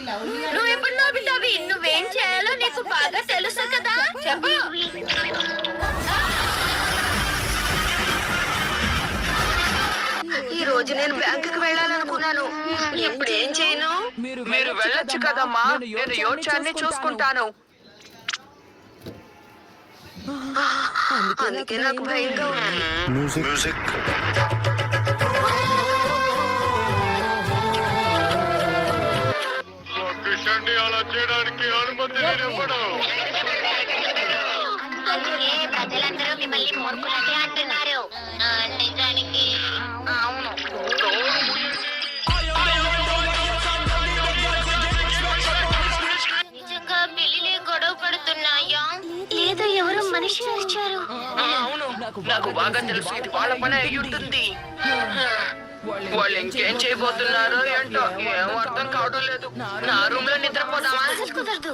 నువ్వు ఇప్పుడు నోబితావి, నువ్వేం చేయాలో నీకు బాగా తెలుసు కదా, చెప్పు. ఈ రోజు నేను బ్యాంకుకి వెళ్ళాలనుకున్నాను. ఇప్పుడు ఏం చేయను? మీరు వెళ్ళొచ్చు కదమ్మా, నేను యోచాన్ని చూసుకుంటాను. అందుకే నాకు భయంగా ఉంది. మ్యూజిక్ అలా చేయడానికి అనుమతి నేనివ్వను. అందుకే ప్రజలందరూ మిమ్మల్ని మూర్ఖులని అంటున్నారు. నిజానికి అవును. నిజంగా పిల్లిలే గొడవ పడుతున్నాయా, లేదా ఎవరు మనిషి వచ్చారు? అవును, నాకు బాగా తెలుసు, ఇది వాళ్ళ పని అయి ఉంటుంది. వాళ్ళు ఇంకేం చేయబోతున్నారో ఏంటో, ఏం అర్థం కావడం లేదు. నా రూమ్ లో నిద్రపోదామా? కుదరదు.